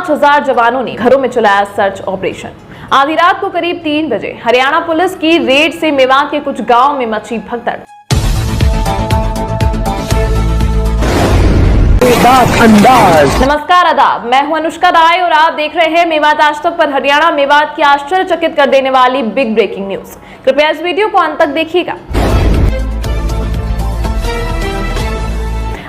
5000 जवानों ने घरों में चलाया सर्च ऑपरेशन। आधी रात को करीब 3 बजे हरियाणा पुलिस की रेड से मेवात के कुछ गांव में मची भगदड़। नमस्कार, आदाब, मैं हूं अनुष्का राय और आप देख रहे हैं मेवात आज तक पर हरियाणा मेवात की आश्चर्यचकित कर देने वाली बिग ब्रेकिंग न्यूज। कृपया इस वीडियो को अंत तक देखिएगा।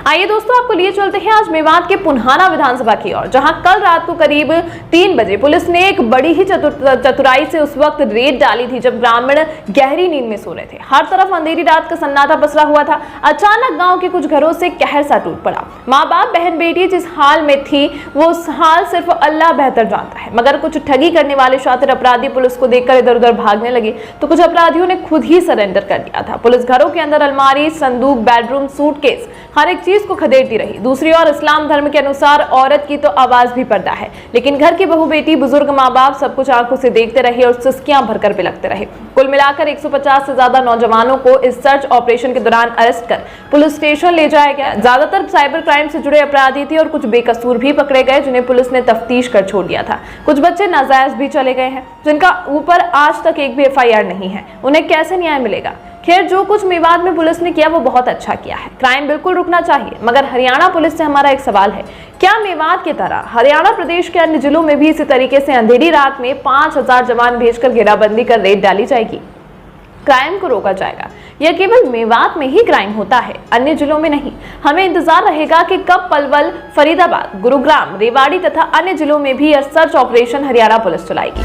आइए दोस्तों, आपको लिए चलते हैं आज मेवात के पुन्हाना विधानसभा की ओर, जहां कल रात को करीब 3 बजे पुलिस ने एक बड़ी ही चतुराई से उस वक्त रेड डाली थी जब ग्रामीण गहरी नींद में सो रहे थे। हर तरफ अंधेरी रात का सन्नाटा पसरा हुआ था। अचानक गांव के कुछ घरों से कहर सा टूट पड़ा। माँ बाप बहन बेटी जिस हाल में थी वो हाल सिर्फ अल्लाह बेहतर जानता है, मगर कुछ ठगी करने वाले शातिर अपराधी पुलिस को देखकर इधर उधर भागने लगे तो कुछ अपराधियों ने खुद ही सरेंडर कर दिया था। पुलिस घरों के अंदर अलमारी, संदूक, बेडरूम, सूटकेस, हर एक चीज को खदेड़ती रही। दूसरी ओर इस्लाम धर्म के अनुसार औरत की तो आवाज भी पर्दा है, लेकिन घर की बहू बेटी, बुजुर्ग, माँ बाप सब कुछ आंखों से देखते रहे और सिसकियां भरकर बिलखते रहे। कुल मिलाकर 150 से ज्यादा नौजवानों को इस सर्च ऑपरेशन के दौरान अरेस्ट कर पुलिस स्टेशन ले जाया गया। ज्यादातर साइबर क्राइम से जुड़े अपराधी थे और कुछ बेकसूर भी पकड़े गए जिन्हें पुलिस ने तफ्तीश कर छोड़ दिया था। कुछ बच्चे नाजायज भी चले गए हैं जिनका ऊपर आज तक एक भी FIR नहीं है। उन्हें कैसे न्याय मिलेगा? खैर, जो कुछ मेवात में पुलिस ने किया वो बहुत अच्छा किया है। क्राइम बिल्कुल रुकना चाहिए, मगर हरियाणा पुलिस से हमारा एक सवाल है, क्या मेवात की तरह हरियाणा प्रदेश के अन्य जिलों में भी इसी तरीके से अंधेरी रात में 5000 जवान भेजकर घेराबंदी कर रेड डाली जाएगी? क्राइम को रोका जाएगा? यह केवल मेवात में ही क्राइम होता है, अन्य जिलों में नहीं। हमें इंतजार रहेगा कि कब पलवल, फरीदाबाद, गुरुग्राम, रेवाड़ी तथा अन्य जिलों में भी यह सर्च ऑपरेशन हरियाणा पुलिस चलाएगी।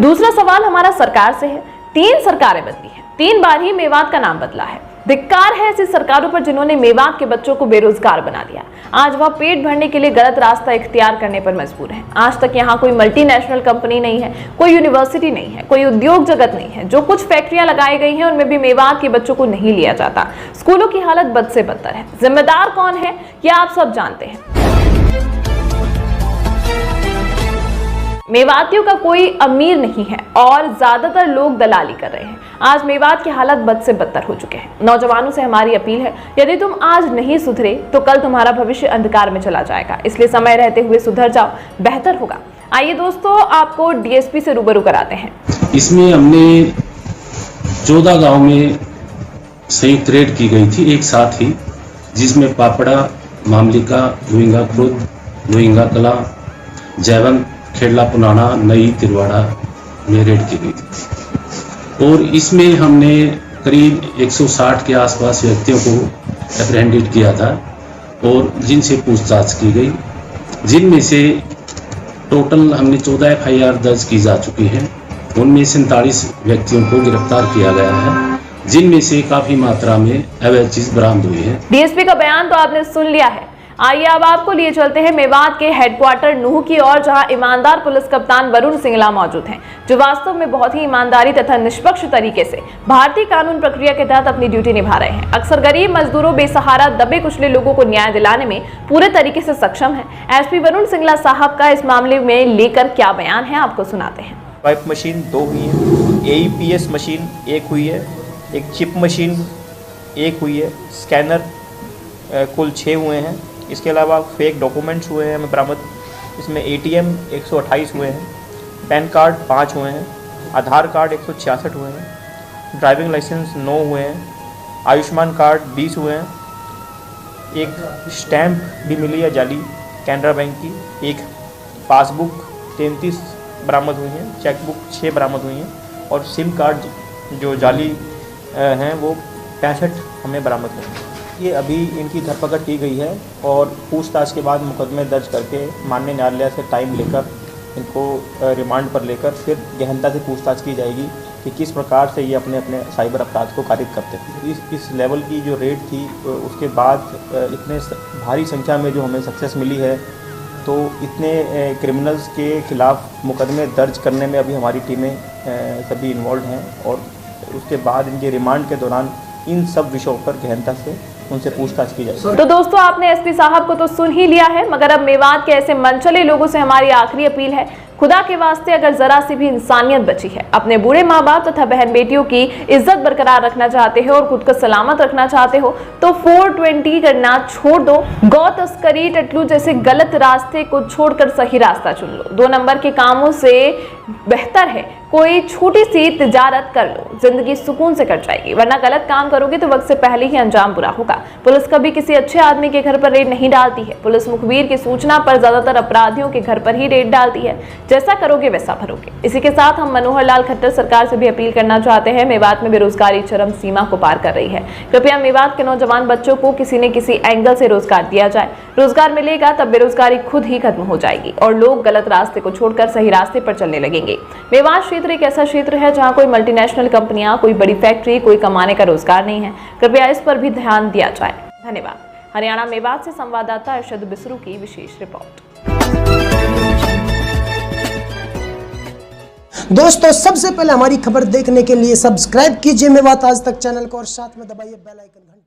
दूसरा सवाल हमारा सरकार से है। 3 सरकारें बदली हैं, 3 बार ही मेवात का नाम बदला है। धिक्कार है ऐसी सरकारों पर जिन्होंने मेवात के बच्चों को बेरोजगार बना दिया। आज वह पेट भरने के लिए गलत रास्ता इख्तियार करने पर मजबूर है। आज तक यहाँ कोई मल्टीनेशनल कंपनी नहीं है, कोई यूनिवर्सिटी नहीं है, कोई उद्योग जगत नहीं है। जो कुछ फैक्ट्रियां लगाई गई हैं उनमें भी मेवात के बच्चों को नहीं लिया जाता। स्कूलों की हालत बद से बदतर है। जिम्मेदार कौन है यह आप सब जानते हैं। मेवातियों का कोई अमीर नहीं है और ज्यादातर लोग दलाली कर रहे हैं। आज मेवात की हालत बद से बदतर हो चुके हैं। नौजवानों से हमारी अपील है, यदि तुम आज नहीं सुधरे तो कल तुम्हारा भविष्य अंधकार में चला जाएगा। इसलिए समय रहते हुए सुधर जाओ, बेहतर होगा। आइए दोस्तों, आपको DSP से रूबरू कराते हैं। इसमें हमने 14 गांव में संयुक्त रेड की गई थी एक साथ ही, जिसमें पापड़ा, मामलिका, रोहिंगा खुर्द, रोहिंगा कला, जैवन, खेड़ला, पुनाना, नई, तिरवाड़ा में रेड की गई थी। और इसमें हमने करीब 160 के आसपास व्यक्तियों को एप्रहेंडेड किया था और जिनसे पूछताछ की गई, जिनमें से टोटल हमने 14 FIR दर्ज की जा चुकी है। उनमें 47 व्यक्तियों को गिरफ्तार किया गया है, जिनमें से काफी मात्रा में अवैध चीज बरामद हुई है। DSP का बयान तो आपने सुन लिया है। आइए अब आपको लिए चलते हैं मेवात के हेडक्वार्टर नूह की ओर, जहां ईमानदार पुलिस कप्तान वरुण सिंगला मौजूद हैं, जो वास्तव में बहुत ही ईमानदारी तथा निष्पक्ष तरीके से भारतीय कानून प्रक्रिया के तहत अपनी ड्यूटी निभा रहे हैं। अक्सर गरीब मजदूरों, बेसहारा, दबे कुचले लोगों को न्याय दिलाने में पूरे तरीके से सक्षम है। SP वरुण सिंगला साहब का इस मामले में लेकर क्या बयान है, आपको सुनाते हैं। पाइप मशीन 2 हुई है, AEPS मशीन 1 हुई है, एक चिप मशीन 1 हुई है, स्कैनर कुल 6 हुए हैं। इसके अलावा फेक डॉक्यूमेंट्स हुए हैं हमें बरामद। इसमें ATM 128 हुए हैं, पैन कार्ड 5 हुए हैं, आधार कार्ड 166 हुए हैं, ड्राइविंग लाइसेंस 9 हुए हैं, आयुष्मान कार्ड 20 हुए हैं, एक स्टैम्प भी मिली है जाली कैनरा बैंक की, एक पासबुक 33 बरामद हुई हैं, चेकबुक 6 बरामद हुई हैं और सिम कार्ड जो जाली हैं वो 65 हमें बरामद हुए हैं। ये अभी इनकी धरपकड़ की गई है और पूछताछ के बाद मुकदमे दर्ज करके माननीय न्यायालय से टाइम लेकर इनको रिमांड पर लेकर फिर गहनता से पूछताछ की जाएगी कि किस प्रकार से ये अपने अपने साइबर अपराध को कारित करते थे। इस लेवल की जो रेड थी उसके बाद इतने भारी संख्या में जो हमें सक्सेस मिली है, तो इतने क्रिमिनल्स के खिलाफ मुकदमे दर्ज करने में अभी हमारी टीमें सभी इन्वॉल्व हैं और उसके बाद इनके रिमांड के दौरान इन सब विषयों पर गहनता से उनसे पूछताछ की जाएगी। तो दोस्तों, आपने SP साहब को तो सुन ही लिया है, मगर अब मेवात के ऐसे मनचले लोगों से हमारी आखिरी अपील है, खुदा के वास्ते अगर जरा सी भी इंसानियत बची है, अपने बूढ़े माँ बाप तथा बहन बेटियों की इज्जत बरकरार रखना चाहते हो और खुद को सलामत रखना चाहते हो तो 420 करना छोड़ दो। गौ तस्करी, टटलू जैसे गलत रास्ते को छोड़कर सही रास्ता चुन लो। 2 नंबर के कामों से बेहतर है कोई छोटी सी तिजारत कर लो, जिंदगी सुकून से कट जाएगी। वरना गलत काम करोगे तो वक्त से पहले ही अंजाम बुरा होगा। पुलिस कभी किसी अच्छे आदमी के घर पर रेड नहीं डालती है। पुलिस मुखबिर की सूचना पर ज्यादातर अपराधियों के घर पर ही रेड डालती है। जैसा करोगे वैसा भरोगे। इसी के साथ हम मनोहर लाल खट्टर सरकार से भी अपील करना चाहते हैं। मेवात में बेरोजगारी चरम सीमा को पार कर रही है। कृपया मेवात के नौजवान बच्चों को किसी न किसी एंगल से रोजगार दिया जाए। रोजगार मिलेगा तब बेरोजगारी खुद ही खत्म हो जाएगी और लोग गलत रास्ते को छोड़कर सही रास्ते पर चलने लगेंगे। मेवात क्षेत्र एक ऐसा क्षेत्र है जहां कोई मल्टीनेशनल कंपनियां, कोई बड़ी फैक्ट्री, कोई कमाने का रोजगार नहीं है। कृपया इस पर भी ध्यान दिया जाए। धन्यवाद। हरियाणा मेवात से संवाददाता अरशद बिसरू की विशेष रिपोर्ट। दोस्तों, सबसे पहले हमारी खबर देखने के लिए सब्सक्राइब कीजिए मेवात आज तक चैनल को और साथ में दबाइए बेल आइकन।